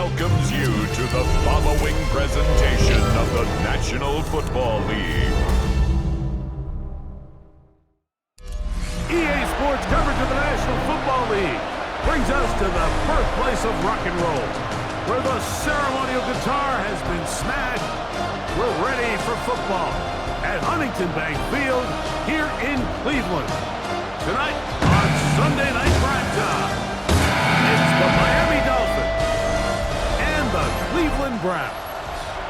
welcomes you to the following presentation of the National Football League. EA Sports coverage of the National Football League brings us to the birthplace of rock and roll, where the ceremonial guitar has been smashed. We're ready for football at Huntington Bank Field here in Cleveland. Tonight on Sunday Night Primetime, it's the Miami Dolphins and the Cleveland Browns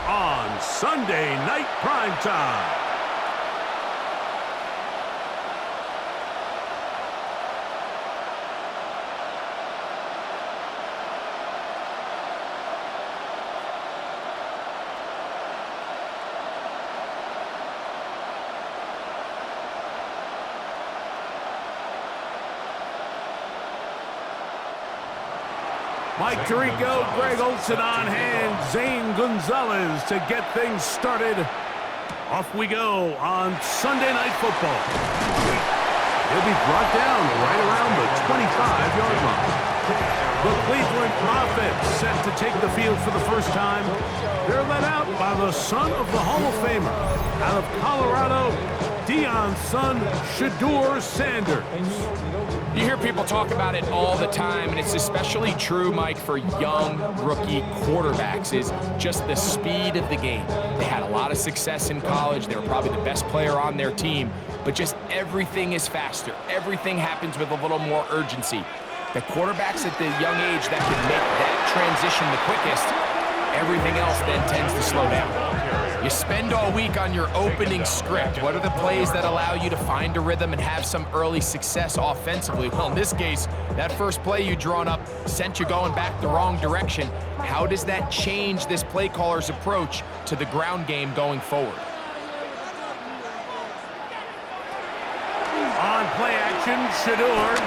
on Sunday Night Primetime. Mike Tirico, Greg Olson on hand, Zane Gonzalez to get things started. Off we go on Sunday Night Football. He'll be brought down right around the 25-yard line. The Cleveland offense set to take the field for the first time. They're led out by the son of the Hall of Famer out of Colorado, Deion's son, Shedeur Sanders. You hear people talk about it all the time, and it's especially true, Mike, for young rookie quarterbacks, is just the speed of the game. They had a lot of success in college. They were probably the best player on their team, but just everything is faster. Everything happens with a little more urgency. The quarterbacks at the young age that can make that transition the quickest, everything else then tends to slow down. You spend all week on your opening script. What are the plays that allow you to find a rhythm and have some early success offensively? Well, in this case, that first play you drawn up sent you going back the wrong direction. How does that change this play caller's approach to the ground game going forward? On play action, Shedeur.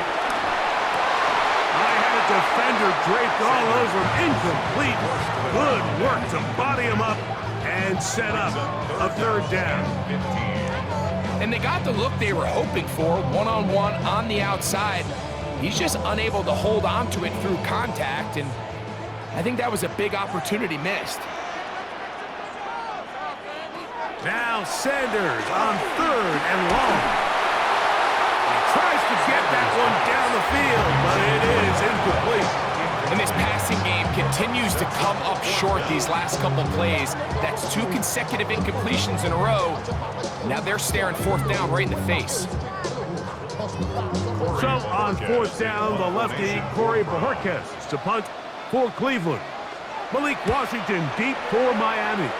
I had a defender draped all over him. Incomplete. Good work to body him up and set up a third down. And they got the look they were hoping for, one-on-one on the outside. He's just unable to hold on to it through contact, and I think that was a big opportunity missed. Now Sanders on third and long. He tries to get that one down the field, but it is incomplete. And this passing game continues to come up short these last couple plays. That's 2 consecutive incompletions in a row. Now they're staring fourth down right in the face. So on fourth down, the lefty Corey Bojorquez to punt for Cleveland. Malik Washington deep for Miami.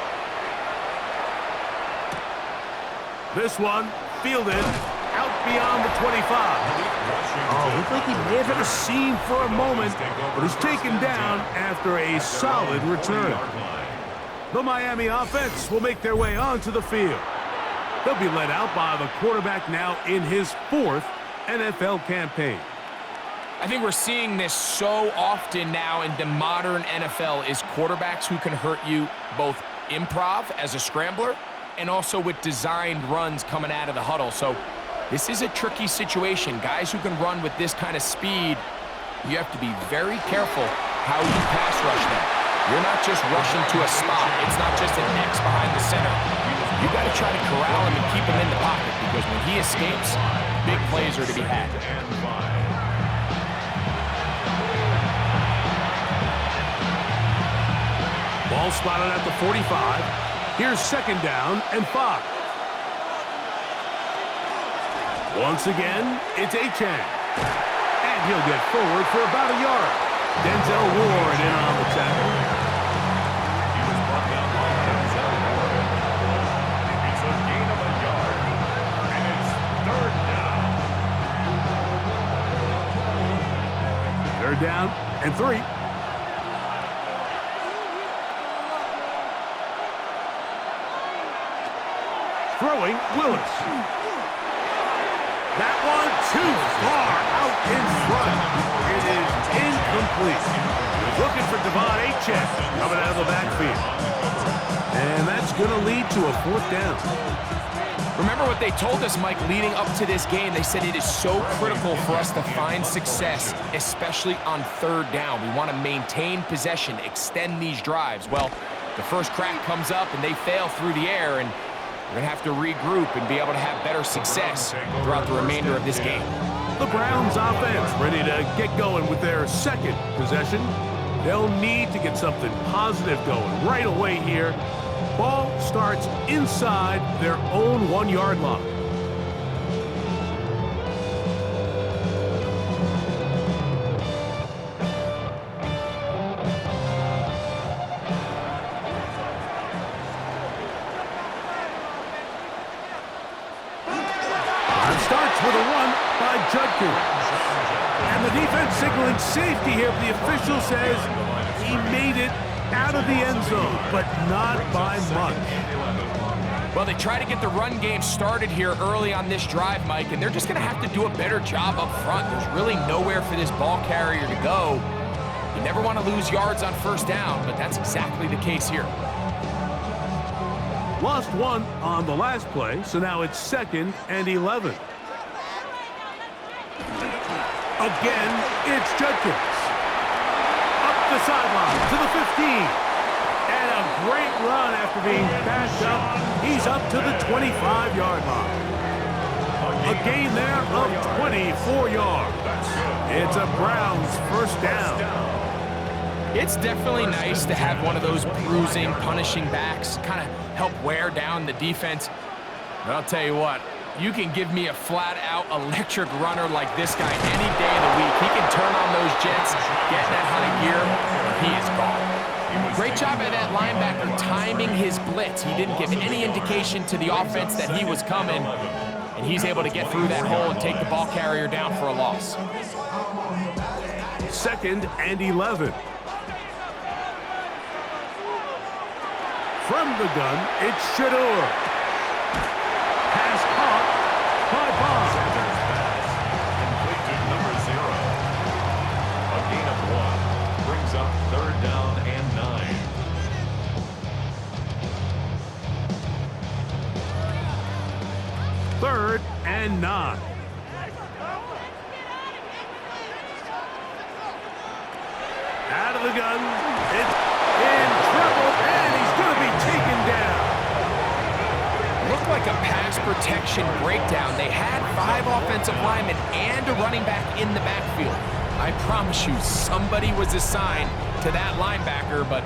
This one fielded out beyond the 25. Oh, looks like he may have hit a seam for a moment, but is taken down after a solid return. The Miami offense will make their way onto the field. They'll be led out by the quarterback now in his 4th NFL campaign. I think we're seeing this so often now in the modern NFL is quarterbacks who can hurt you both improv as a scrambler and also with designed runs coming out of the huddle. So this is a tricky situation. Guys who can run with this kind of speed, you have to be very careful how you pass rush them. You're not just rushing to a spot. It's not just an X behind the center. You got to try to corral him and keep him in the pocket, because when he escapes, big plays are to be had. Ball spotted at the 45. Here's second down and 5. Once again, it's Achane. And he'll get forward for about a yard. Denzel Ward in on the tackle. He was brought down by Denzel Ward. It's a gain of a yard, and it's third down. Third down and 3. Throwing, Willis. That one too far out in front. It is incomplete. Looking for Devon Achane coming out of the backfield. And that's going to lead to a 4th down. Remember what they told us, Mike, leading up to this game. They said it is so critical for us to find success, especially on third down. We want to maintain possession, extend these drives. Well, the first crack comes up and they fail through the air, and we're going to have to regroup and be able to have better success throughout the remainder of this game. The Browns offense ready to get going with their second possession. They'll need to get something positive going right away here. Ball starts inside their own 1-yard line. It starts with a run by Judkins. And the defense signaling safety here. The official says he made it out of the end zone, but not by much. Well, they try to get the run game started here early on this drive, Mike, and they're just going to have to do a better job up front. There's really nowhere for this ball carrier to go. You never want to lose yards on first down, but that's exactly the case here. Lost one on the last play, so now it's 2nd and 11. Again, it's Judkins. Up the sideline to the 15. And a great run after being backed up. He's up to the 25-yard line. A gain there of 24 yards. It's a Browns first down. It's definitely nice to have one of those bruising, punishing backs kind of help wear down the defense. But I'll tell you what, you can give me a flat-out electric runner like this guy any day of the week. He can turn on those jets, get in that high gear, and he is gone. Great job by that linebacker timing his blitz. He didn't give any indication to the offense that he was coming, and he's able to get through that hole and take the ball carrier down for a loss. 2nd and 11. From the gun, it's Shador. Pass caught by Bond. Sanders pass. Complete to number 0. A gain of 1. Brings up 3rd down and 9. 3rd and 9. Out of the gun. It's in trouble, and he's going to be taken down. Looked like a pass protection breakdown. They had 5 offensive linemen and a running back in the backfield. I promise you, somebody was assigned to that linebacker, but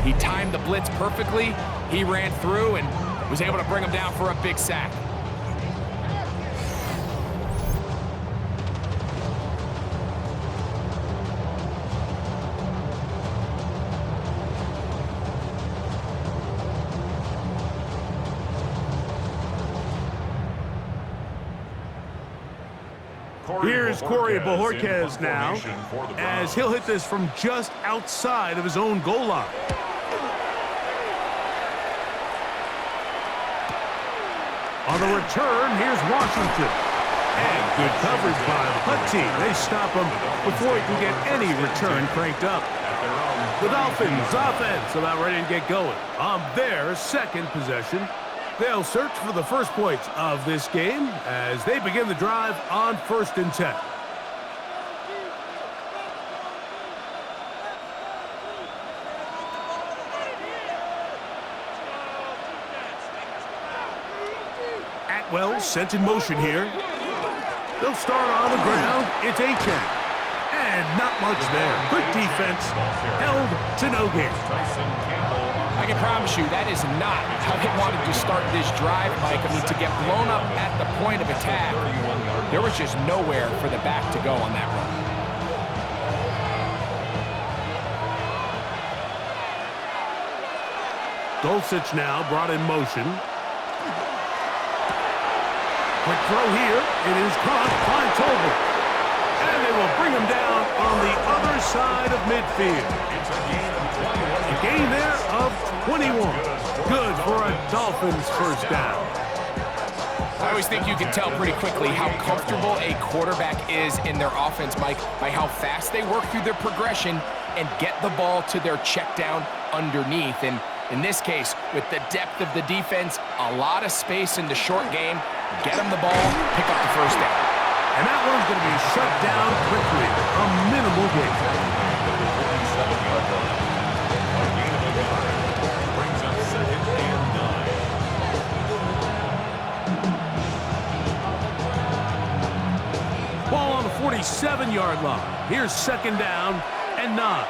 he timed the blitz perfectly. He ran through and was able to bring him down for a big sack. Here's Corey Bojorquez now, as he'll hit this from just outside of his own goal line. On the return, here's Washington. And good coverage by the Hunt team. They stop him before he can get any return cranked up. The Dolphins offense about ready to get going on their second possession. They'll search for the first points of this game as they begin the drive on 1st and 10. Atwell sent in motion here. They'll start on the ground. It's Achane. And not much there. Good defense. Held to no gain. I can promise you that is not how they wanted to start this drive, Mike. I mean, to get blown up at the point of attack, there was just nowhere for the back to go on that run. Dulcich now brought in motion. Quick throw here. It is caught by Tolbert. And they will bring him down on the other side of midfield. A gain there of 21. Good for a Dolphins first down. I always think you can tell pretty quickly how comfortable a quarterback is in their offense, Mike, by how fast they work through their progression and get the ball to their check down underneath. And In this case, with the depth of the defense, a lot of space in the short game, get them the ball, pick up the first down. And that one's going to be shut down quickly. A minimal gain. A gain of a yard. Brings up 2nd and 9. Ball on the 47-yard line. Here's 2nd down and 9.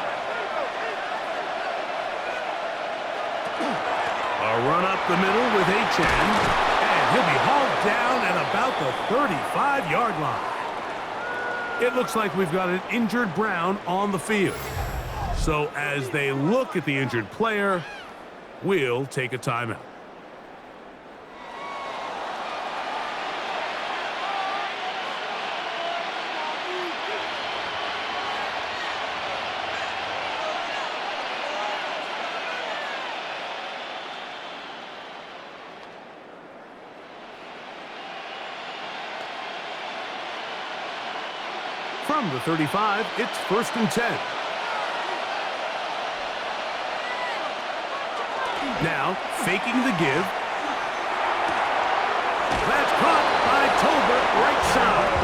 A run up the middle with H.N. And he'll be hauled down at about the 35-yard line. It looks like we've got an injured Brown on the field. So as they look at the injured player, we'll take a timeout. From the 35, it's 1st and 10. Now, faking the give. That's caught by Tolbert, right side.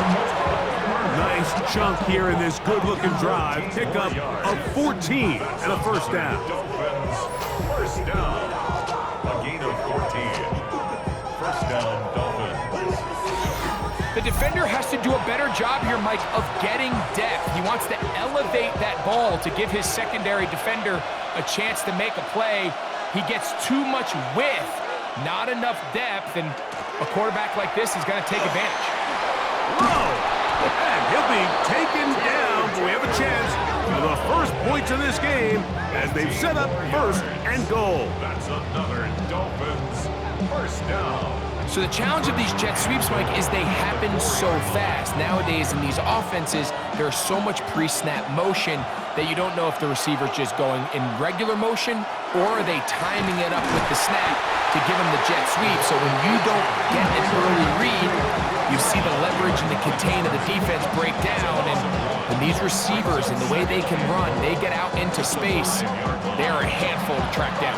Nice chunk here in this good-looking drive. Pickup of 14 and a 1st down. Dolphins, 1st down. A gain of 14. 1st down, Dolphins. The defender has to do a better job here, Mike, of getting depth. He wants to elevate that ball to give his secondary defender a chance to make a play. He gets too much width, not enough depth, and a quarterback like this is going to take advantage. Whoa! And he'll be taken down, but we have a chance for the first points of this game as they've set up 1st and goal. That's another Dolphins 1st down. So the challenge of these jet sweeps, Mike, is they happen so fast. Nowadays in these offenses, there's so much pre-snap motion that you don't know if the receiver's just going in regular motion or are they timing it up with the snap to give them the jet sweep. So when you don't get an early read, you see the leverage and the contain of the defense break down. And when these receivers and the way they can run, they get out into space, they are a handful to track down.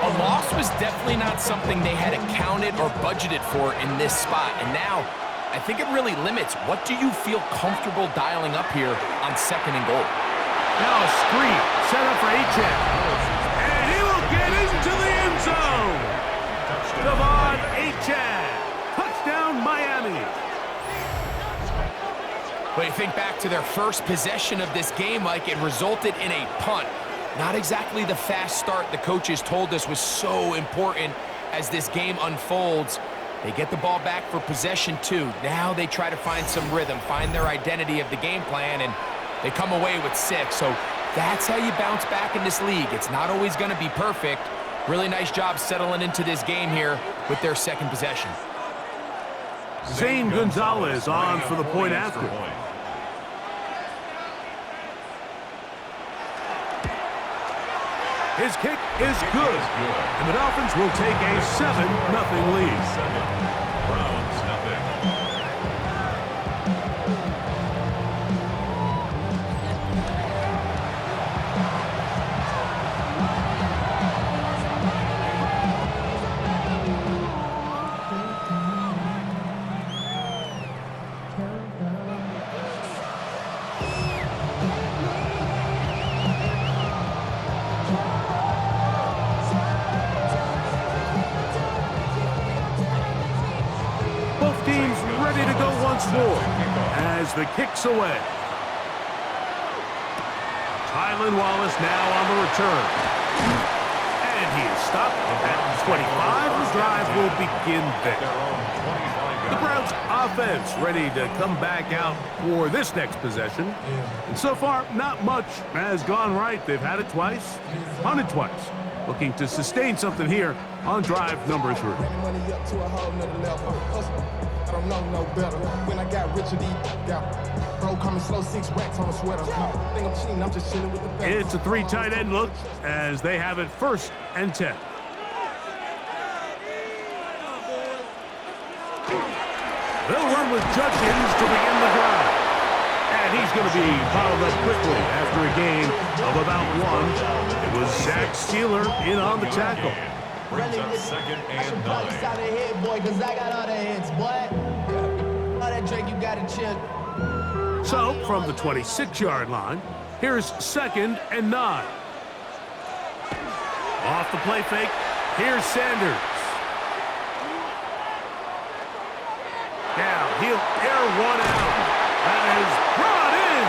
A loss was definitely not something they had accounted or budgeted for in this spot. And now, I think it really limits. What do you feel comfortable dialing up here on 2nd and goal? Now a screen set up for H.N. And he will get into the end zone. Devon H.N. Touchdown, Miami. But you think back to their first possession of this game, Mike, it resulted in a punt. Not exactly the fast start the coaches told us was so important as this game unfolds. They get the ball back for possession 2. Now they try to find some rhythm, find their identity of the game plan, and they come away with 6. So that's how you bounce back in this league. It's not always going to be perfect. Really nice job settling into this game here with their 2nd possession. Zane Gonzalez on for the point after. His kick is good. And the Dolphins will take a 7-0 lead. Browns, nothing. More as the kick's away. Tylan Wallace now on the return. And he is stopped at 25. The drive will begin there. The Browns offense ready to come back out for this next possession. And so far, not much has gone right. They've had it twice, punted twice. Looking to sustain something here on drive number 3. I don't know no better. When I got Richard E. Bro coming slow, 6 racks on a sweater. Think I'm cheating, I'm just chilling with the best. It's a 3 tight end look as they have it 1st and 10. They'll run with Judkins to begin the drive. And he's going to be bottled up quickly after a game of about one. It was Zach Steeler in on the tackle. Brings up second and 9. Head, boy, because I got all the heads, boy. All that Drake, you got to chill. So, from the 26-yard line, here's second and 9. Off the play fake, here's Sanders. Now, he'll air one out. That is brought in.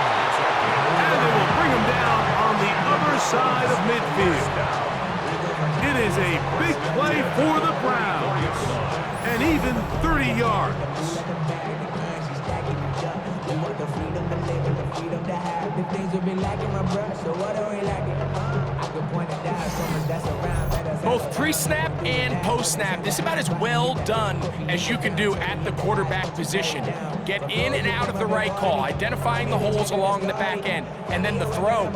And they will bring him down on the other side of midfield. It is a big play for the Browns. And even 30 yards. Both pre-snap and post-snap, this is about as well done as you can do at the quarterback position. Get in and out of the right call, identifying the holes along the back end, and then the throw.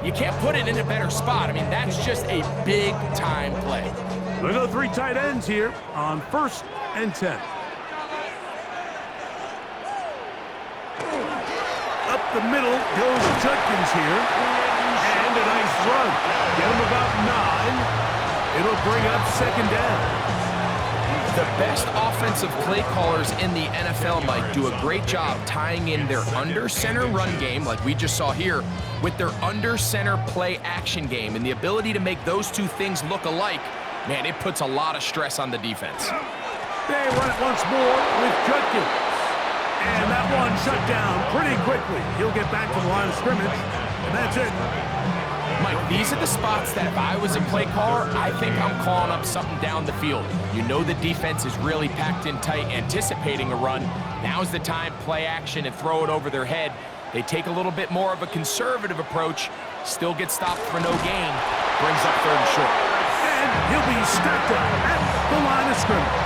You can't put it in a better spot. I mean, that's just a big-time play. We'll go 3 tight ends here on 1st and 10. Up the middle goes Judkins here. And a nice run. Get him about 9. It'll bring up second down. The best offensive play callers in the NFL, Mike, do a great job tying in their under-center run game, like we just saw here, with their under-center play action game. And the ability to make those two things look alike, man, it puts a lot of stress on the defense. They run it once more with Judkins. And that one shut down pretty quickly. He'll get back to the line of scrimmage, and that's it. Mike, these are the spots that if I was a play caller, I think I'm calling up something down the field. You know the defense is really packed in tight, anticipating a run. Now's the time, play action and throw it over their head. They take a little bit more of a conservative approach, still get stopped for no gain, brings up 3rd and short. And he'll be stacked up at the line of scrimmage.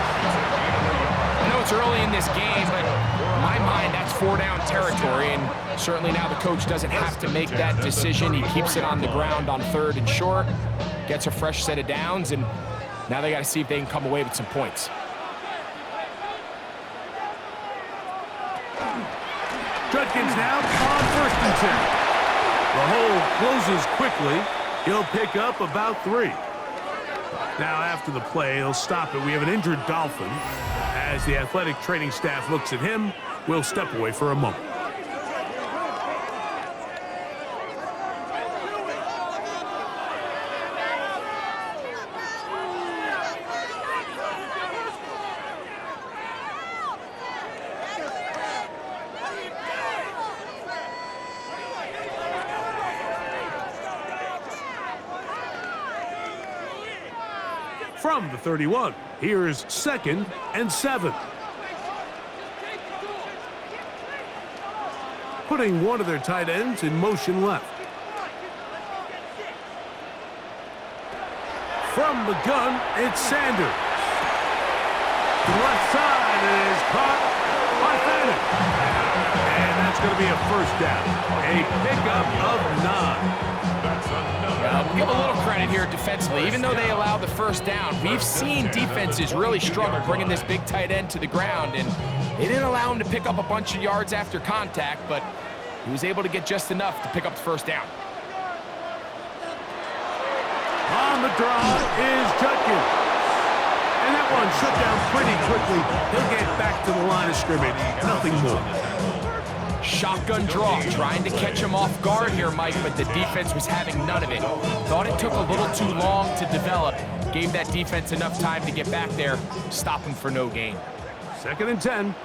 I know it's early in this game, but in my mind, that's 4-down territory, and certainly now the coach doesn't have to make that decision. He keeps it on the ground on 3rd and short, gets a fresh set of downs, and now they got to see if they can come away with some points. Judkins now on 1st and 10. The hole closes quickly. He'll pick up about 3. Now after the play, he'll stop it. We have an injured Dolphin. As the athletic training staff looks at him, we'll step away for a moment. From the 31, here's 2nd and 7. Putting one of their tight ends in motion left. From the gun, it's Sanders. To the left side, it is caught by Fannin. And that's going to be a 1st down. A pickup of 9. Give a little credit here defensively. Even though they allowed the 1st down, we've seen defenses really struggle bringing this big tight end to the ground, and they didn't allow him to pick up a bunch of yards after contact, but he was able to get just enough to pick up the 1st down. On the draw is Judkins. And that one shut down pretty quickly. He'll get back to the line of scrimmage. Nothing more. Shotgun draw, trying to catch him off guard here, Mike, but the defense was having none of it. Thought it took a little too long to develop. Gave that defense enough time to get back there, stop him for no gain. 2nd and 10.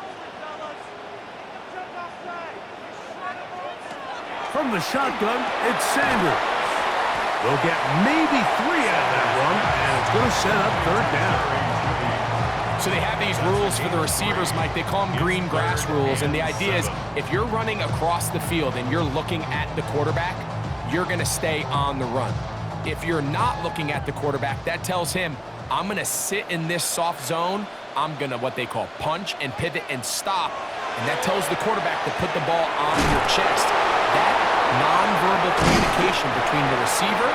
From the shotgun, it's Sanders. They'll get maybe 3 out of that one, and it's going to set up 3rd down. So they have these rules for the receivers, Mike. They call them green grass rules, and the idea is if you're running across the field and you're looking at the quarterback, you're going to stay on the run. If you're not looking at the quarterback, that tells him, I'm going to sit in this soft zone. I'm going to what they call punch and pivot and stop, and that tells the quarterback to put the ball on your chest. That nonverbal communication between the receiver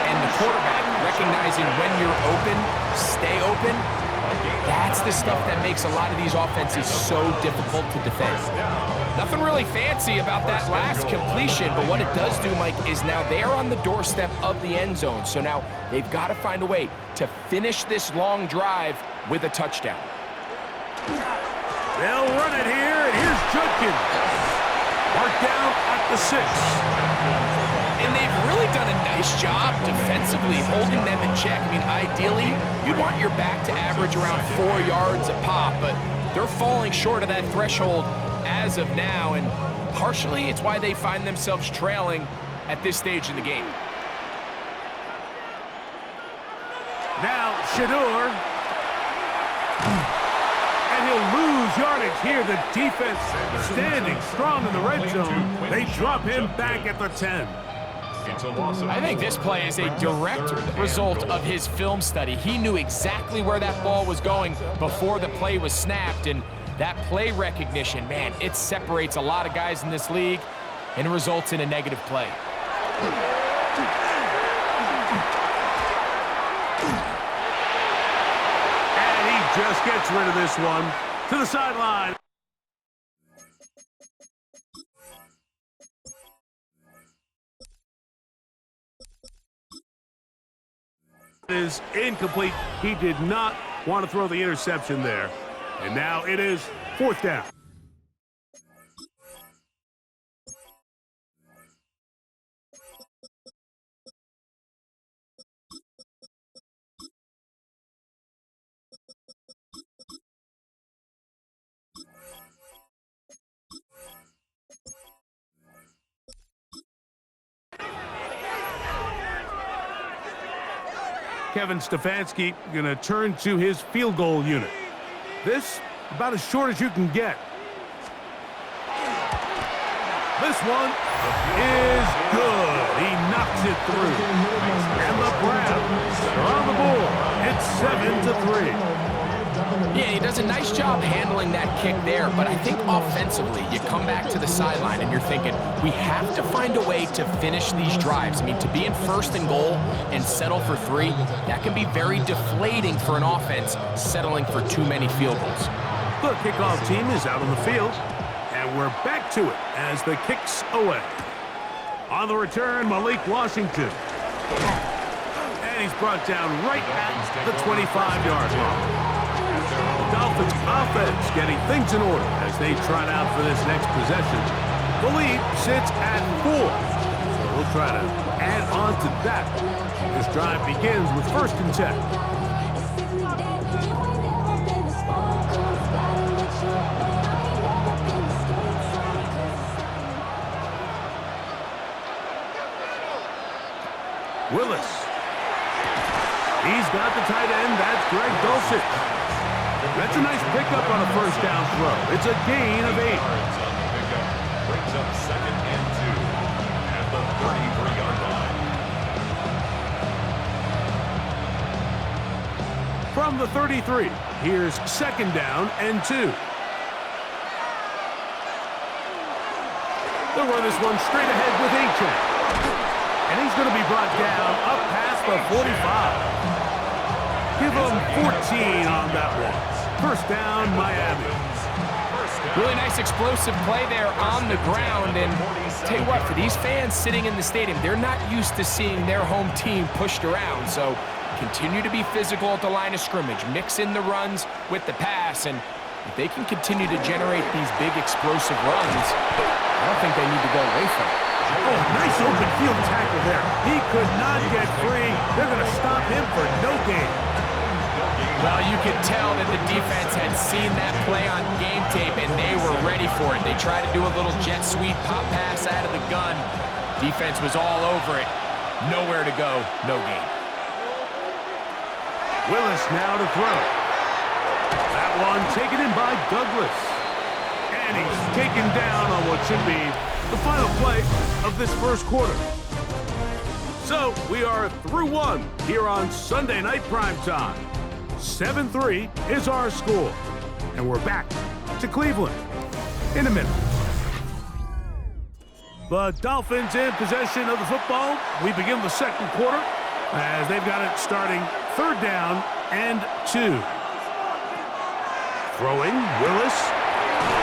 And the quarterback recognizing when you're open, stay open, that's the stuff that makes a lot of these offenses so difficult to defend. Nothing really fancy about that last completion, but what it does do, Mike, is now they're on the doorstep of the end zone. So now they've got to find a way to finish this long drive with a touchdown. They'll run it here, and here's Judkins. Marked down at the 6. And they've really done a nice job defensively holding them in check. I mean, ideally, you'd want your back to average around 4 yards a pop, but they're falling short of that threshold as of now, and partially it's why they find themselves trailing at this stage in the game. Now, Shador. And he'll lose yardage here. The defense standing strong in the red zone. They drop him back at the 10. I think this play is a direct result of his film study. He knew exactly where that ball was going before the play was snapped, and that play recognition, man, it separates a lot of guys in this league and results in a negative play. And he just gets rid of this one to the sideline. Is incomplete. He did not want to throw the interception there. And now it is 4th down. Kevin Stefanski going to turn to his field goal unit. This, about as short as you can get. This one is good. He knocks it through. And the Browns are on the board. It's 7-3. Yeah, he does a nice job handling that kick there, but I think offensively, you come back to the sideline and you're thinking, we have to find a way to finish these drives. I mean, to be in 1st and goal and settle for 3, that can be very deflating for an offense settling for too many field goals. The kickoff team is out on the field, and we're back to it as the kick's away. On the return, Malik Washington. And he's brought down right at the 25-yard line. Dolphins offense getting things in order as they trot out for this next possession. The lead sits at 4. So we'll try to add on to that. This drive begins with 1st and 10. Willis. He's got the tight end. That's Greg Dulcich. That's a nice pickup on a 1st down throw. It's a gain of 8. Brings up 2nd and 2 at the 33-yard line. From the 33, here's 2nd down and 2. They'll run this one straight ahead with Achane. And he's going to be brought down up past the 45. Give him 14 on that one. 1st down, Miami. Really nice explosive play there on the ground, and tell you what, for these fans sitting in the stadium, they're not used to seeing their home team pushed around, so continue to be physical at the line of scrimmage, mix in the runs with the pass, and if they can continue to generate these big explosive runs, I don't think they need to go away from it. Oh, nice open field tackle there. He could not get free. They're going to stop him for no gain. Well, you could tell that the defense had seen that play on game tape, and they were ready for it. They tried to do a little jet sweep pop pass out of the gun. Defense was all over it. Nowhere to go, no gain. Willis now to throw. That one taken in by Douglas. And he's taken down on what should be the final play of this 1st quarter. So we are through 1 here on Sunday Night Primetime. 7-3 is our score. And we're back to Cleveland in a minute. The Dolphins in possession of the football. We begin the 2nd quarter. as they've got it starting 3rd down and 2. Throwing, Willis.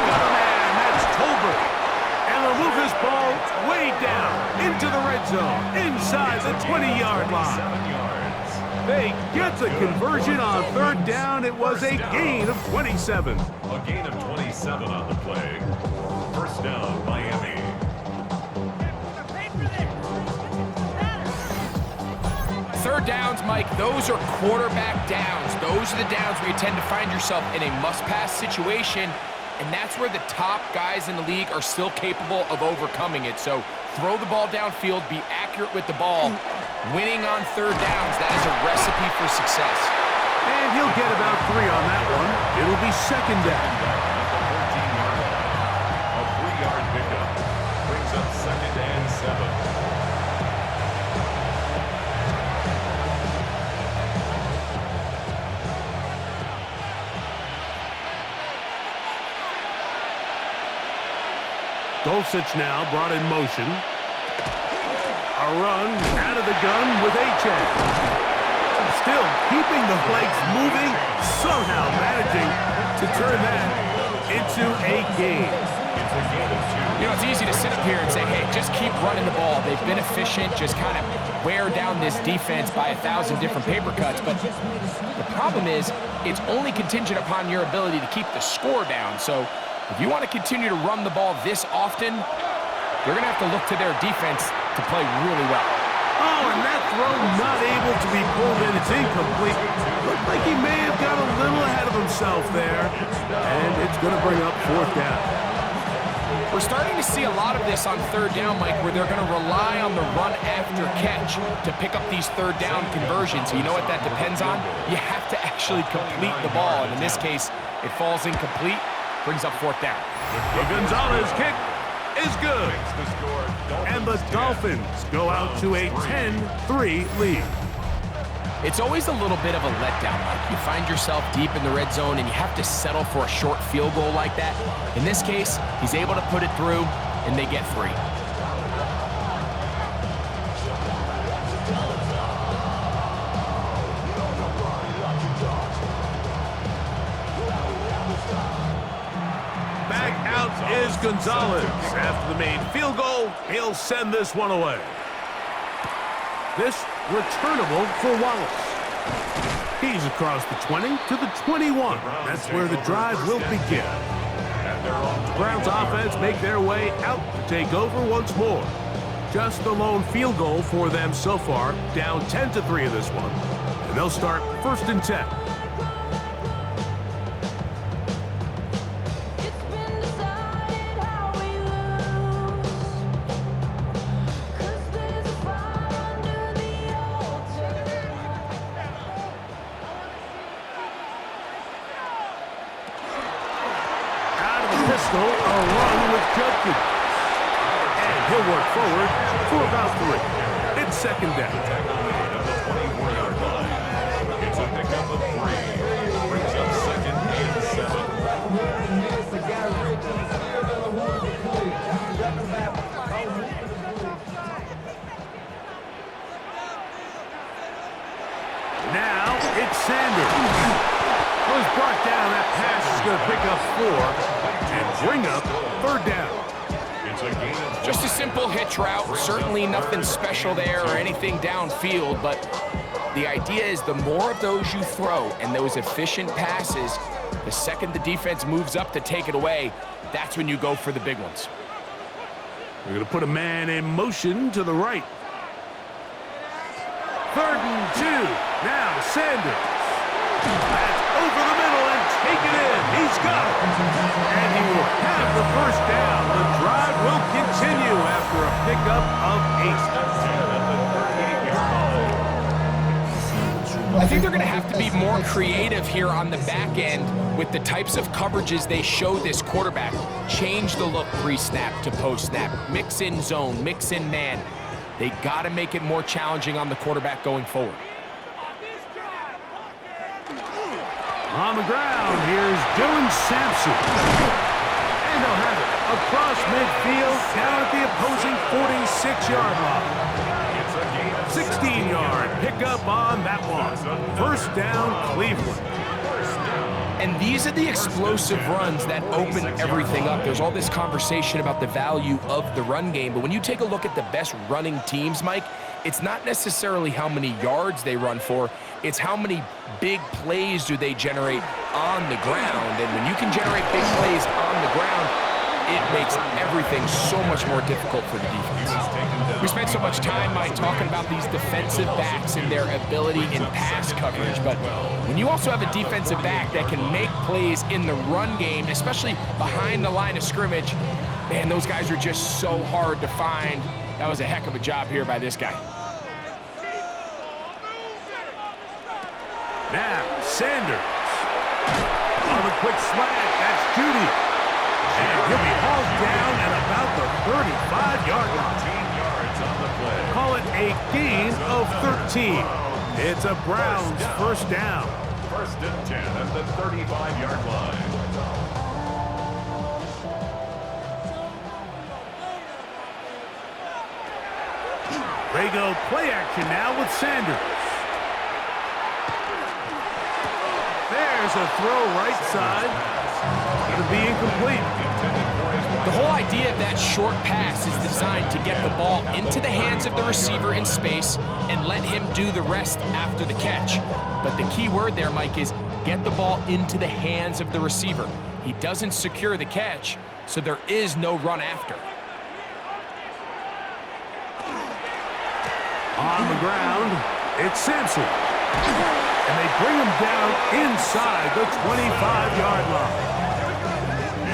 Got a man, that's Tolbert. And they'll move this ball way down into the red zone, inside the 20-yard line. 7 yards. They get the conversion on 3rd down. It was a gain of 27. A gain of 27 on the play. 1st down, Miami. Third downs, Mike, those are quarterback downs. Those are the downs where you tend to find yourself in a must-pass situation, and that's where the top guys in the league are still capable of overcoming it. So throw the ball downfield, be accurate with the ball. Winning on 3rd downs, that is a recipe for success. And he'll get about 3 on that one. It'll be 2nd down. A 3-yard pickup brings up 2nd and 7. Dulcich now brought in motion. A run out of the gun with Achane. Still keeping the legs moving, somehow managing to turn that into a gain. It's a gain of 2. You know, it's easy to sit up here and say, hey, just keep running the ball. They've been efficient, just kind of wear down this defense by 1,000 different paper cuts. But the problem is, it's only contingent upon your ability to keep the score down. So if you want to continue to run the ball this often, you're going to have to look to their defense to play really well. Oh, and that throw not able to be pulled in. It's incomplete. Looked like he may have got a little ahead of himself there. And it's going to bring up 4th down. We're starting to see a lot of this on 3rd down, Mike, where they're going to rely on the run after catch to pick up these 3rd down conversions. You know what that depends on? You have to actually complete the ball. And in this case, it falls incomplete, brings up 4th down. The Gonzalez kick is good. And the Dolphins go out to a 10-3 lead. It's always a little bit of a letdown, Mike. You find yourself deep in the red zone and you have to settle for a short field goal like that. In this case, he's able to put it through, and they get 3. Back out is Gonzalez. After the made field goal, he'll send this one away. This returnable for Wallace. He's across the 20 to the 21. That's where the drive will begin. The Browns offense make their way out to take over once more. Just the lone field goal for them so far, down 10-3 in this one. And they'll start 1st and 10. A run with Judkins. And he'll work forward for about 3. It's 2nd down. It's a pickup of 3. Brings up 2nd and 7. Now it's Sanders. Was brought down. That pass is going to pick up 4 and bring up 3rd down. It's a gain of Just a simple hitch route. Certainly nothing special there or anything downfield, but the idea is the more of those you throw and those efficient passes, the second the defense moves up to take it away, that's when you go for the big ones. We're going to put a man in motion to the right. 3rd and 2. Now Sanders. That's over the middle and take it in. He's got it. And he will have the 1st down. The drive will continue after a pickup of 8. I think they're going to have to be more creative here on the back end with the types of coverages they show this quarterback. Change the look pre-snap to post-snap. Mix in zone, mix in man. They got to make it more challenging on the quarterback going forward. On the ground, here's Dylan Sampson. And they'll have it across midfield, down at the opposing 46-yard line. 16-yard pickup on that one. First down, Cleveland. And these are the explosive runs that open everything up. There's all this conversation about the value of the run game, but when you take a look at the best running teams, Mike, it's not necessarily how many yards they run for, it's how many big plays do they generate on the ground. And when you can generate big plays on the ground, it makes everything so much more difficult for the defense. We spent so much time, Mike, talking about these defensive backs and their ability in pass coverage, but when you also have a defensive back that can make plays in the run game, especially behind the line of scrimmage, man, those guys are just so hard to find. That was a heck of a job here by this guy. Now, Sanders. On the quick slant, that's Judy. And he'll be hauled down at about the 35-yard line. 13 yards on the play. Call it a gain of 13. It's a Browns first down. First and 10 at the 35-yard line. They go play action now with Sanders. There's a throw right side. Going to be incomplete. The whole idea of that short pass is designed to get the ball into the hands of the receiver in space and let him do the rest after the catch. But the key word there, Mike, is get the ball into the hands of the receiver. He doesn't secure the catch, so there is no run after. On the ground, it's Sampson. And they bring him down inside the 25-yard line.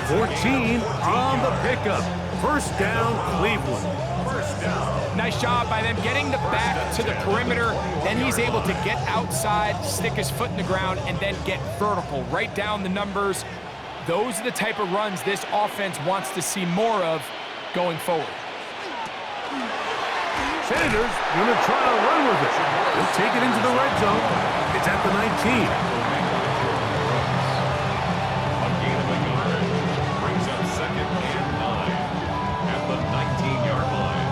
14 on the pickup. First down, Cleveland. First down. Nice job by them getting the back to the perimeter. Then he's able to get outside, stick his foot in the ground, and then get vertical right down the numbers. Those are the type of runs this offense wants to see more of going forward. Sanders going to try to run with it. He'll take it into the red zone. It's at the 19. A gain of a yard. Brings up second and 9 at the 19-yard line.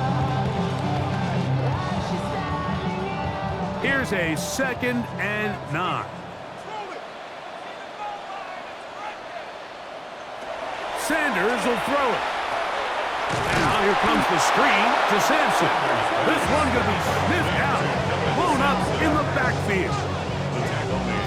Here's a second and 9. Sanders will throw it. Now here comes the screen to Sampson. This one going to be sniffed out, blown up in the backfield.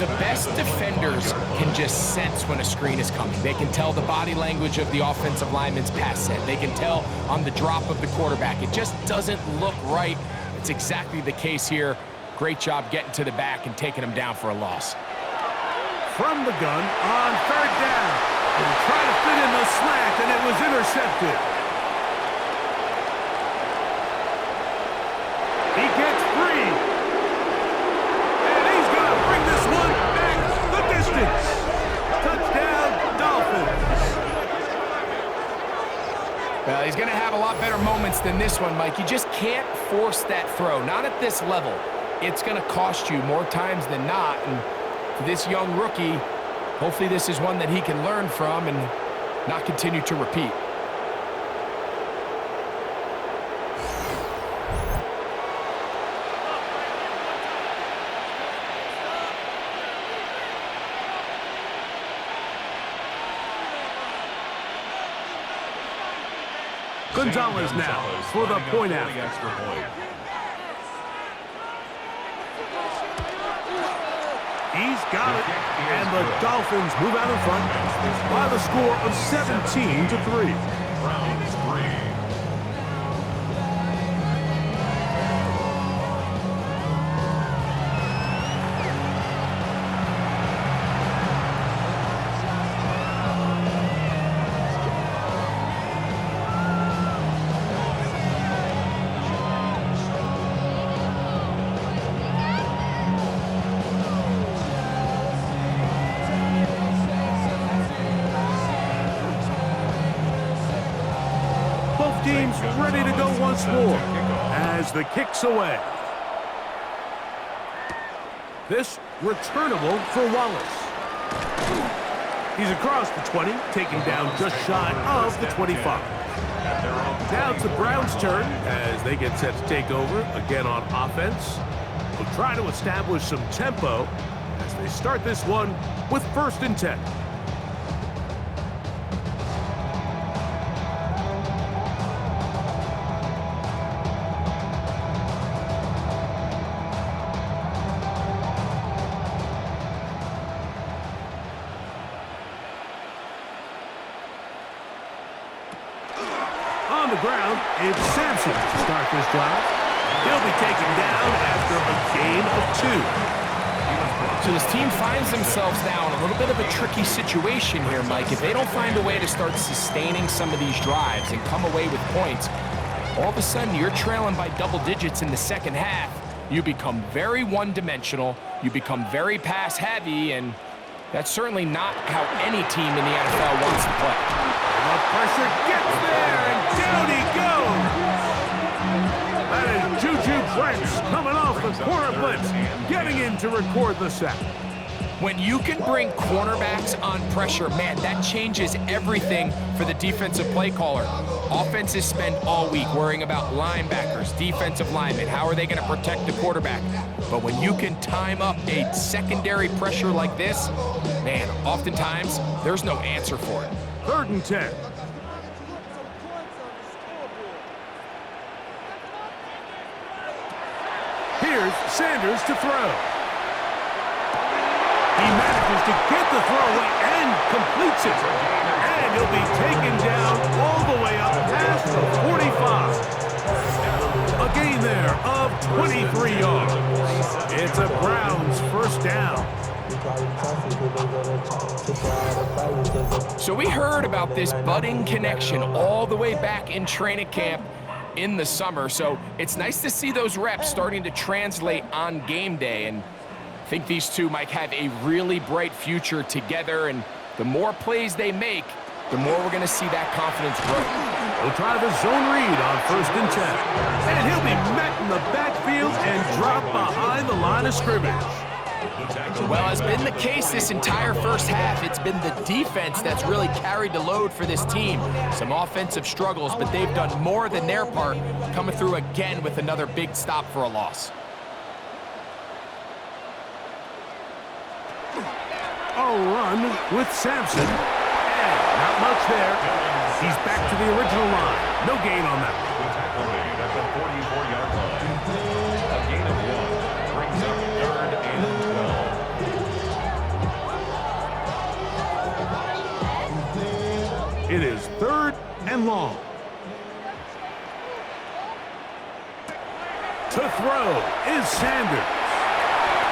The best defenders can just sense when a screen is coming. They can tell the body language of the offensive lineman's pass set. They can tell on the drop of the quarterback. It just doesn't look right. It's exactly the case here. Great job getting to the back and taking him down for a loss. From the gun on third down. And try to fit in the slant, and it was intercepted. He gets free. And he's going to bring this one back the distance. Touchdown, Dolphins. Well, he's going to have a lot better moments than this one, Mike. You just can't force that throw. Not at this level. It's going to cost you more times than not. And for this young rookie, hopefully this is one that he can learn from and not continue to repeat. Gonzalez now for the point out. Extra point. He's got it, and the Dolphins move out in front by the score of 17-3. Browns 3. Teams ready to go once more as the kick's away. This returnable for Wallace. He's across the 20, taken down just shy of the 25. Now it's the Browns' turn as they get set to take over again on offense. will try to establish some tempo as they start this one with 1st and 10. On the ground, it's Sampson to start this drive. He'll be taken down after a gain of 2. So this team finds themselves now in a little bit of a tricky situation here, Mike. If they don't find a way to start sustaining some of these drives and come away with points, all of a sudden you're trailing by double digits in the second half. You become very one-dimensional, you become very pass-heavy, and that's certainly not how any team in the NFL wants to play. The pressure gets there, and down he goes. That is Juju Brents coming off the corner blitz, getting in to record the sack. When you can bring cornerbacks on pressure, man, that changes everything for the defensive play caller. Offenses spend all week worrying about linebackers, defensive linemen. How are they going to protect the quarterback? But when you can time up a secondary pressure like this, man, oftentimes there's no answer for it. 3rd and 10. Here's Sanders to throw. He manages to get the throw away and completes it. And he'll be taken down all the way up past the 45. A gain there of 23 yards. It's a Browns 1st down. So we heard about this budding connection all the way back in training camp in the summer. So it's nice to see those reps starting to translate on game day. And I think these two might have a really bright future together. And the more plays they make, the more we're going to see that confidence grow. We'll try the zone read on 1st and 10. And he'll be met in the backfield and dropped behind the line of scrimmage. Well, as been the case this entire first half, it's been the defense that's really carried the load for this team. Some offensive struggles, but they've done more than their part, coming through again with another big stop for a loss. A run with Sampson. And not much there. He's back to the original line. No gain on that. Tackle made at the 44-yard line. A gain of 1 brings up 3rd and 12. It is 3rd and long. To throw is Sanders.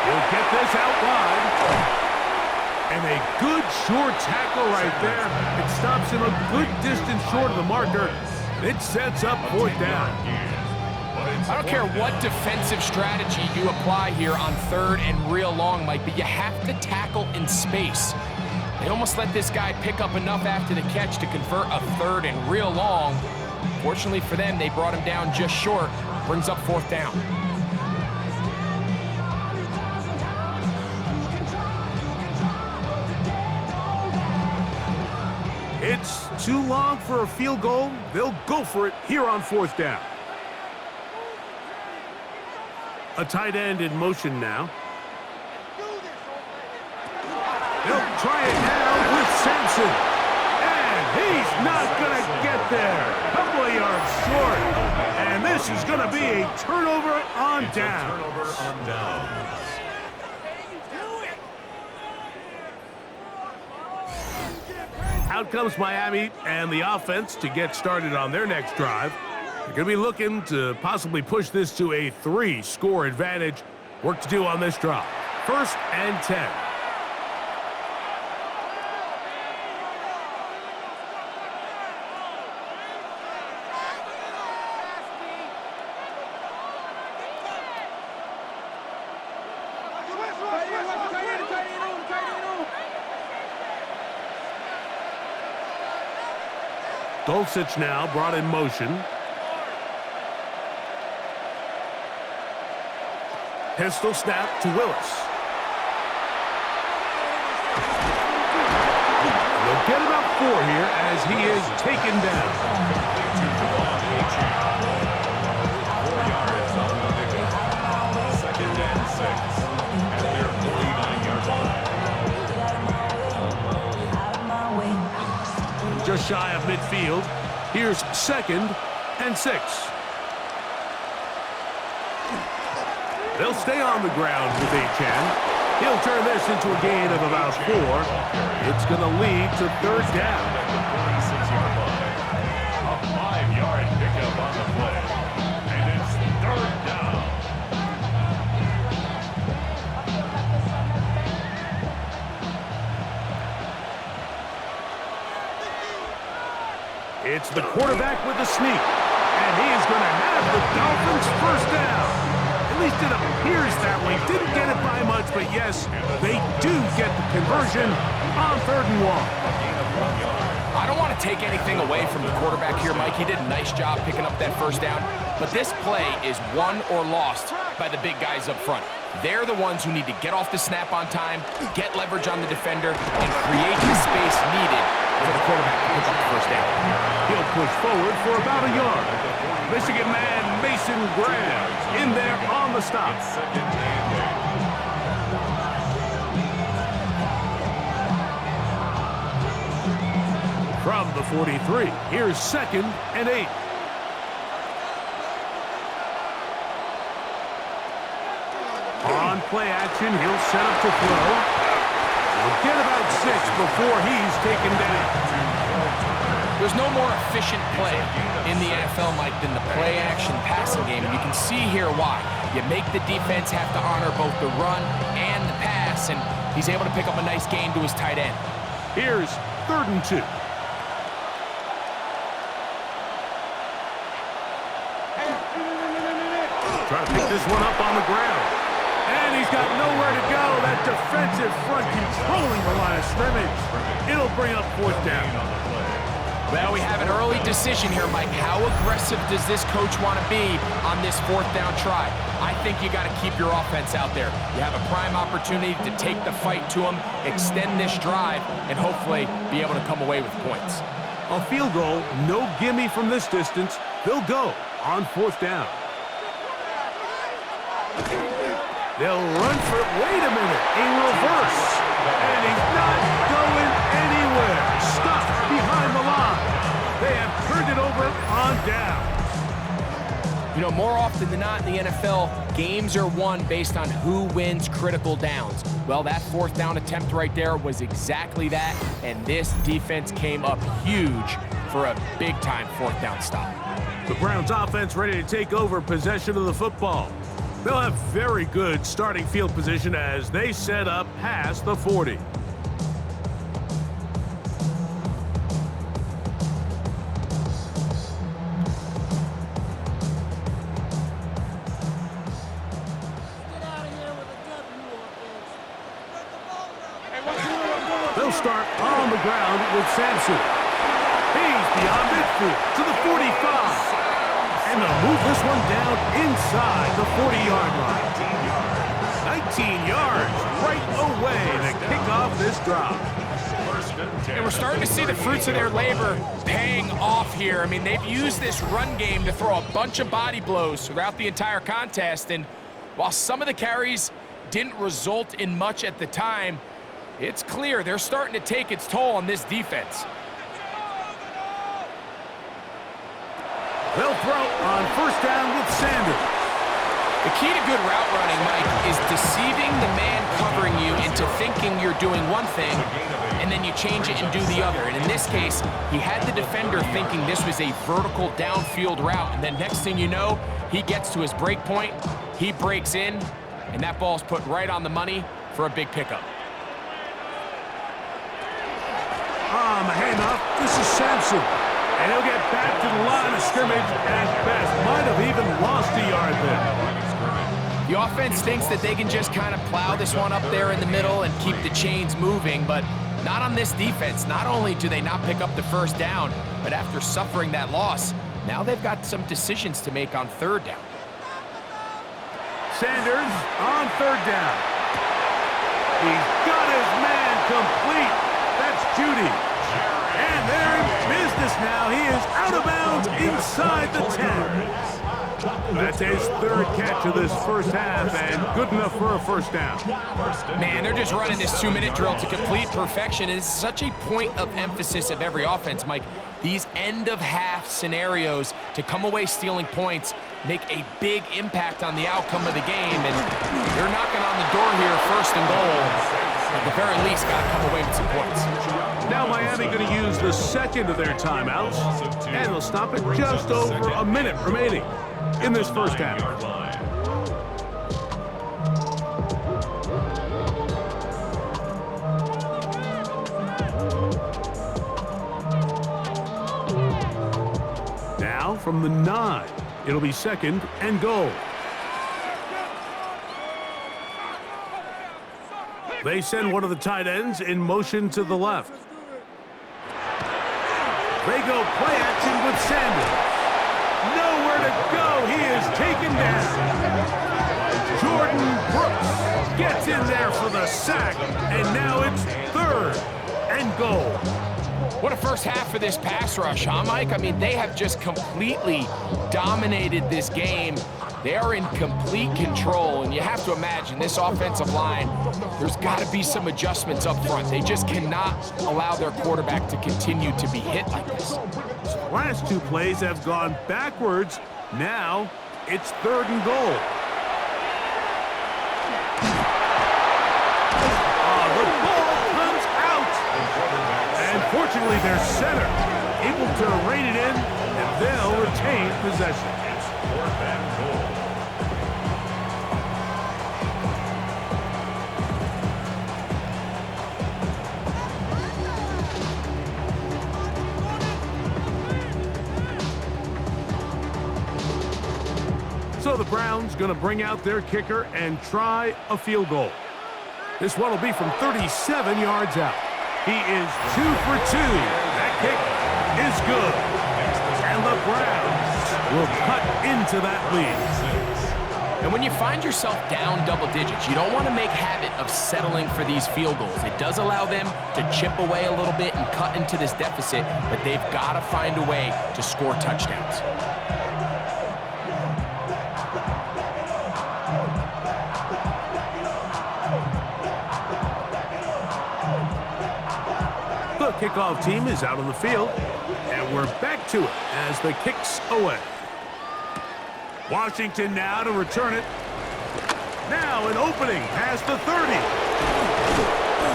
He'll get this out wide. And a good short tackle right there. It stops him a good distance short of the marker. It sets up 4th down. I don't care what defensive strategy you apply here on 3rd and real long, Mike, but you have to tackle in space. They almost let this guy pick up enough after the catch to convert a 3rd and real long. Fortunately for them, they brought him down just short. Brings up 4th down. It's too long for a field goal. They'll go for it here on 4th down. A tight end in motion now. They'll try it now with Sampson. And he's not going to get there. Couple of yards short. And this is going to be a turnover on down. Turnover on down. Out comes Miami and the offense to get started on their next drive. They're going to be looking to possibly push this to a 3-score advantage. Work to do on this drive. 1st and 10. Dulcich now brought in motion. Pistol snap to Willis. They'll get about 4 here as he is taken down. 4 yards on the pickup. 2nd and shy of midfield. Here's 2nd and 6. They'll stay on the ground with HN. He'll turn this into a gain of about 4. It's going to lead to 3rd down. A 5-yard pickup on the play. And it's 3rd down. It's the quarterback with the sneak. And he's going to have the Dolphins' 1st down. At least it appears that way. Didn't get it by much, but yes, they do get the conversion on 3rd and 1. I don't want to take anything away from the quarterback here, Mike. He did a nice job picking up that 1st down. But this play is won or lost by the big guys up front. They're the ones who need to get off the snap on time, get leverage on the defender, and create the space needed for the quarterback to pick up the 1st down. He'll push forward for about a yard. Michigan man Mason Graham in there on the stop. From the 43, here's 2nd and 8. On play action, he'll set up to throw. He'll get about 6 before he's taken down. There's no more efficient play in the NFL, Mike, than the play-action passing game, and you can see here why. You make the defense have to honor both the run and the pass, and he's able to pick up a nice gain to his tight end. Here's 3rd and 2. Trying to pick this one up on the ground. And he's got nowhere to go. That defensive front controlling the line of scrimmage. It'll bring up 4th down. Well, we have an early decision here, Mike. How aggressive does this coach want to be on this 4th down try? I think you got to keep your offense out there. You have a prime opportunity to take the fight to them, extend this drive, and hopefully be able to come away with points. A field goal, no gimme from this distance. They'll go on 4th down. They'll run for it. Wait a minute. A reverse. And he's not going anywhere. Stuck behind the line. They have turned it over on down. You know, more often than not in the NFL, games are won based on who wins critical downs. Well, that 4th down attempt right there was exactly that, and this defense came up huge for a big-time 4th down stop. The Browns offense ready to take over possession of the football. They'll have very good starting field position as they set up past the 40. They'll start on the ground with Sampson. He's beyond midfield to the 45. And they'll move this one down inside the 40-yard line. 19 yards right away to kick off this drive. And we're starting to see the fruits of their labor paying off here. I mean, they've used this run game to throw a bunch of body blows throughout the entire contest. And while some of the carries didn't result in much at the time, it's clear they're starting to take its toll on this defense. They'll throw on 1st down with Sanders. The key to good route running, Mike, is deceiving the man covering you into thinking you're doing one thing, and then you change it and do the other. And in this case, he had the defender thinking this was a vertical downfield route, and then next thing you know, he gets to his break point, he breaks in, and that ball's put right on the money for a big pickup. On the handoff, this is Sampson. And he'll get back to the line of scrimmage at best. Might have even lost a yard there. The offense thinks that they can just kind of plow this one up there in the middle and keep the chains moving, but not on this defense. Not only do they not pick up the 1st down, but after suffering that loss, now they've got some decisions to make on 3rd down. Sanders on 3rd down. He's got his man complete. That's Judy. And they're in business now. He is out of bounds inside the 10. That's his third catch of this first half, and good enough for a first down. Man, they're just running this 2-minute drill to complete perfection. It's such a point of emphasis of every offense, Mike. These end-of-half scenarios to come away stealing points make a big impact on the outcome of the game, and they're knocking on the door here, first and goal. At the very least, got to come away with some points. Now Miami going to use the second of their timeouts, and they'll stop it just over a minute remaining in this first half. Now from the 9, it'll be second and goal. They send one of the tight ends in motion to the left. They go play action with Sanders. Nowhere to go. He is taken down. Jordan Brooks gets in there for the sack, and now it's third and goal. What a first half for this pass rush, huh, Mike? I mean, they have just completely dominated this game. They are in complete control, and you have to imagine this offensive line, there's got to be some adjustments up front. They just cannot allow their quarterback to continue to be hit like this. The last two plays have gone backwards. Now it's third and goal. The ball comes out. And fortunately, their center able to rein it in, and they'll retain possession. So the Browns going to bring out their kicker and try a field goal. This one will be from 37 yards out. He is 2 for 2. That kick is good. And the Browns will cut into that lead. And when you find yourself down double digits, you don't want to make habit of settling for these field goals. It does allow them to chip away a little bit and cut into this deficit, but they've got to find a way to score touchdowns. The kickoff team is out on the field, and we're back to it as the kick's away. Washington now to return it. Now an opening past the 30.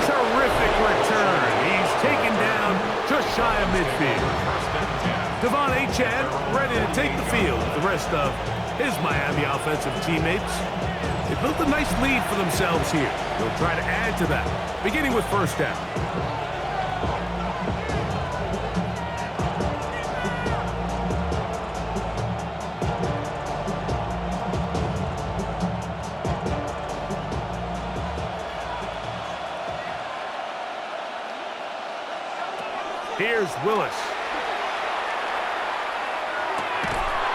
Terrific return. He's taken down just shy of midfield. Devon Achane ready to take the field with the rest of his Miami offensive teammates. They built a nice lead for themselves here. They'll try to add to that, beginning with first down. Here's Willis.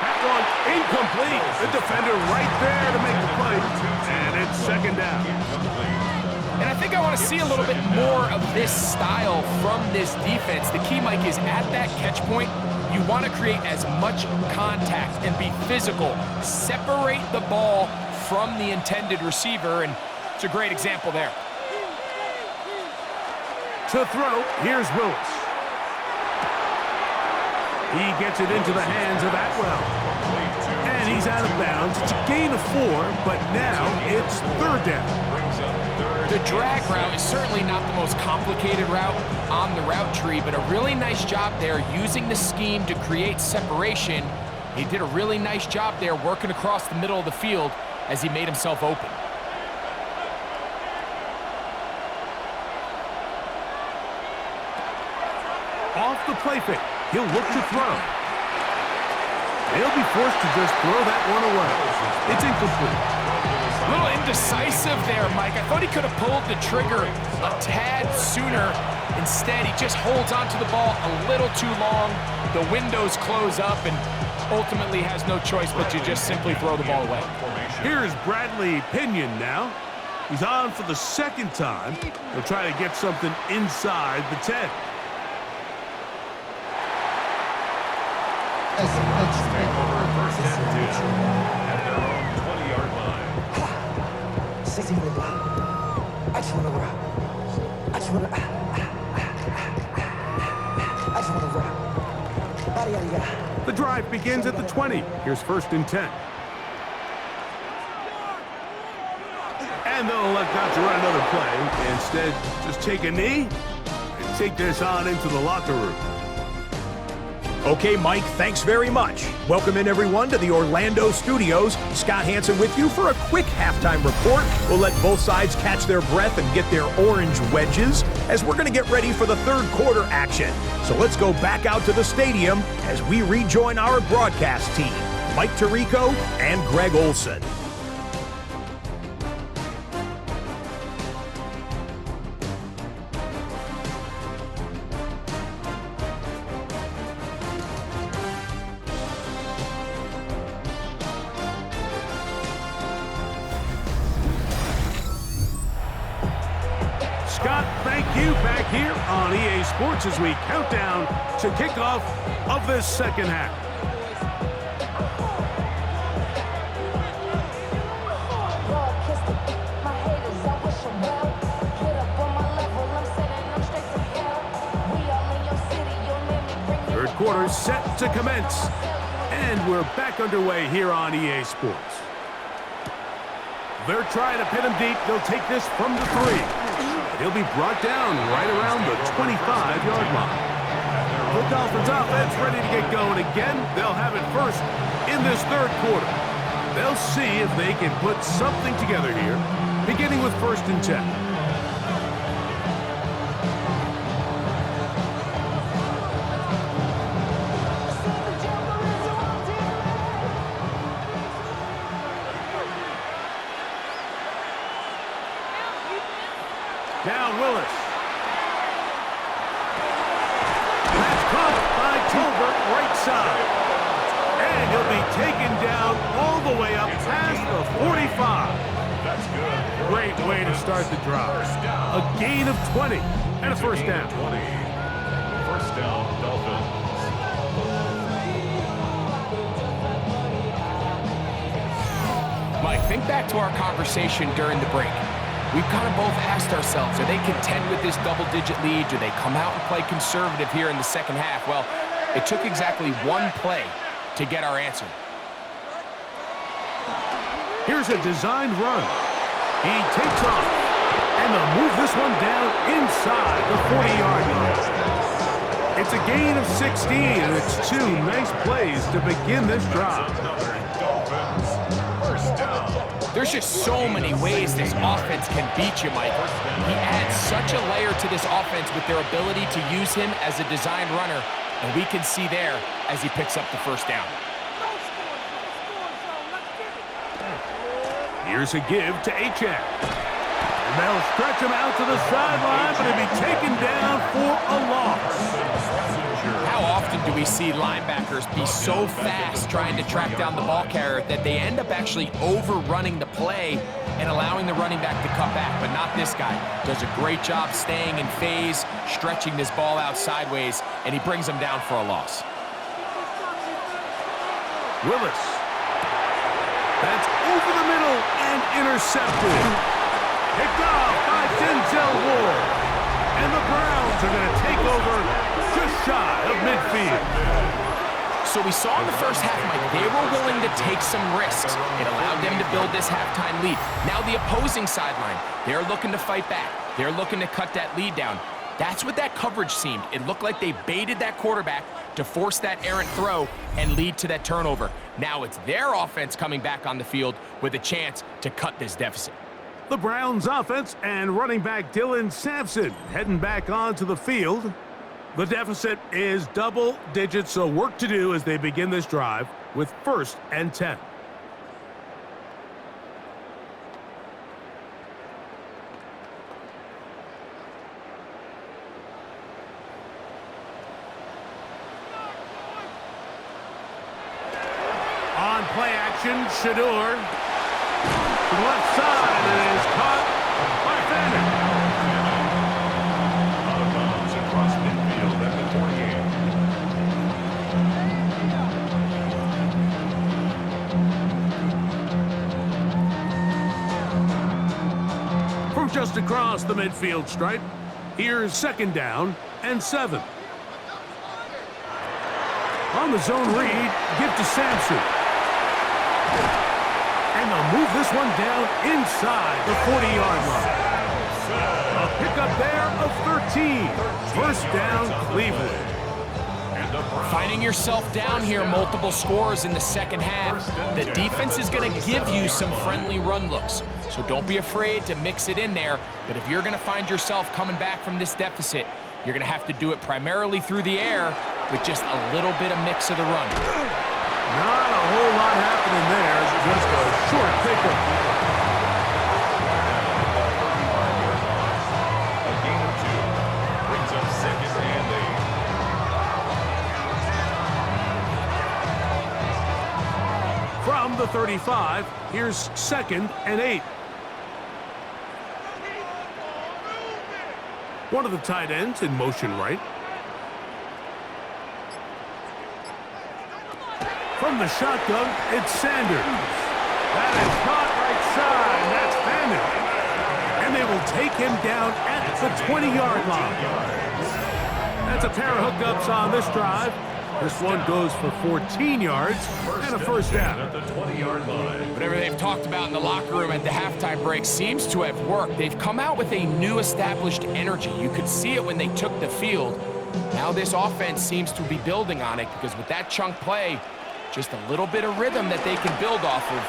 That one incomplete. The defender right there to make the play. And it's second down. And I think I want to see a little bit more of this style from this defense. The key, Mike, is at that catch point, you want to create as much contact and be physical. Separate the ball from the intended receiver, and it's a great example there. To throw, here's Willis. He gets it into the hands of Atwell. And he's out of bounds. It's a gain of 4, but now it's third down. The drag route is certainly not the most complicated route on the route tree, but a really nice job there using the scheme to create separation. He did a really nice job there working across the middle of the field as he made himself open. Off the play fake. He'll look to throw. He'll be forced to just throw that one away. It's incomplete. A little indecisive there, Mike. I thought he could have pulled the trigger a tad sooner. Instead, he just holds onto the ball a little too long. The windows close up and ultimately has no choice but to just simply throw the ball away. Here's Bradley Pinion now. He's on for the second time. He'll try to get something inside the 10. at their own 20-yard line. The drive begins at the 20. Here's 1st and 10. And they'll elect not to run another play. Instead, just take a knee and take this on into the locker room. Okay, Mike, thanks very much. Welcome in, everyone, to the Orlando studios. Scott Hansen with you for a quick halftime report. We'll let both sides catch their breath and get their orange wedges as we're going to get ready for the third quarter action. So let's go back out to the stadium as we rejoin our broadcast team, Mike Tirico and Greg Olson. Scott, thank you back here on EA Sports as we count down to kickoff of this second half. Third quarter set to commence, and we're back underway here on EA Sports. They're trying to pin him deep. They'll take this from the 3. He'll be brought down right around the 25-yard line. The Dolphins offense ready to get going again. They'll have it first in this third quarter. They'll see if they can put something together here, beginning with 1st and 10. Now Willis. That's caught by Tolbert, right side. And he'll be taken down all the way up past the 45. That's good. Great way to start the drive. A gain of 20 and a first down. 20. First down, Dolphins. Mike, think back to our conversation during the break. We've kind of both asked ourselves, are they content with this double-digit lead? Do they come out and play conservative here in the second half? Well, it took exactly one play to get our answer. Here's a designed run. He takes off, and they'll move this one down inside the 40-yard line. It's a gain of 16, and it's 2 nice plays to begin this drive. There's just so many ways this offense can beat you, Mike. He adds such a layer to this offense with their ability to use him as a designed runner, and we can see there as he picks up the first down. Here's a give to Achane. And they'll stretch him out to the sideline, but he'll be taken down for a loss. How often do we see linebackers be so fast trying to track down the ball carrier that they end up actually overrunning the play and allowing the running back to cut back? But not this guy. Does a great job staying in phase, stretching this ball out sideways, and he brings him down for a loss. Willis. That's over the middle and intercepted. Picked off by Denzel Ward. And the Browns are going to take over just shy of midfield. So we saw in the first half, Mike, they were willing to take some risks. It allowed them to build this halftime lead. Now the opposing sideline, they're looking to fight back. They're looking to cut that lead down. That's what that coverage seemed. It looked like they baited that quarterback to force that errant throw and lead to that turnover. Now it's their offense coming back on the field with a chance to cut this deficit. The Browns offense and running back Dylan Sampson heading back onto the field. The deficit is double digits, so work to do as they begin this drive with 1st and 10. On play action, Shador. To the left side, and it is caught by Fannin. Out of bounds across midfield at the 28. from just across the midfield stripe. Here's 2nd down and 7. On the zone read, give to Sampson. And they'll move this one down inside the 40-yard line. A pickup there of 13. 1st down, Cleveland. Finding yourself down here multiple scores in the second half, the defense is going to give you some friendly run looks. So don't be afraid to mix it in there. But if you're going to find yourself coming back from this deficit, you're going to have to do it primarily through the air with just a little bit of mix of the run. Not a whole lot happening there. Just a short pickup. A gain of 2 brings up 2nd and 8. From the 35, here's 2nd and 8. One of the tight ends in motion right. From the shotgun, it's Sanders. That is caught right side. That's Fannin. And they will take him down at the 20-yard line. That's a pair of hookups on this drive. This one goes for 14 yards and a 1st down. At the 20-yard line. Whatever they've talked about in the locker room at the halftime break seems to have worked. They've come out with a new established energy. You could see it when they took the field. Now this offense seems to be building on it because with that chunk play, just a little bit of rhythm that they can build off of.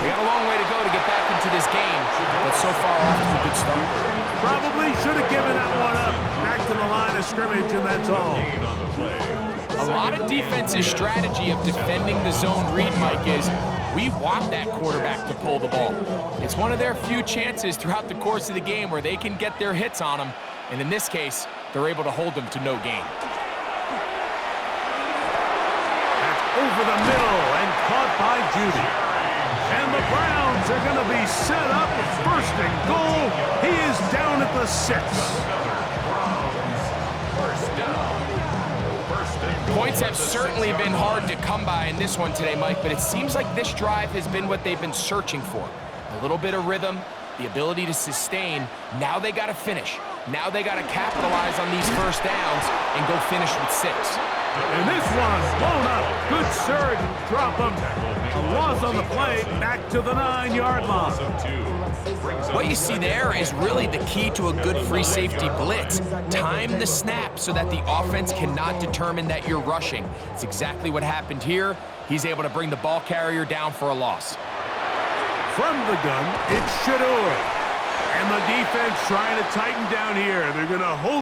We got a long way to go to get back into this game, but so far off to a good start. Probably should have given that one up. Back to the line of scrimmage, and that's all. A lot of defense's strategy of defending the zone read, Mike, is we want that quarterback to pull the ball. It's one of their few chances throughout the course of the game where they can get their hits on them, and in this case, they're able to hold them to no gain. Over the middle and caught by Judy. And the Browns are going to be set up. 1st and goal. He is down at the 6. Points have certainly been hard to come by in this one today, Mike, but it seems like this drive has been what they've been searching for. A little bit of rhythm, the ability to sustain. Now they got to finish. Now they got to capitalize on these 1st downs and go finish with 6. And this one blown up. Good surge. Drop him. A loss on the play. Back to the 9-yard line. What you see there is really the key to a good free safety blitz. Time the snap so that the offense cannot determine that you're rushing. It's exactly what happened here. He's able to bring the ball carrier down for a loss. From the gun, it's Shador. And the defense trying to tighten down here. They're going to hold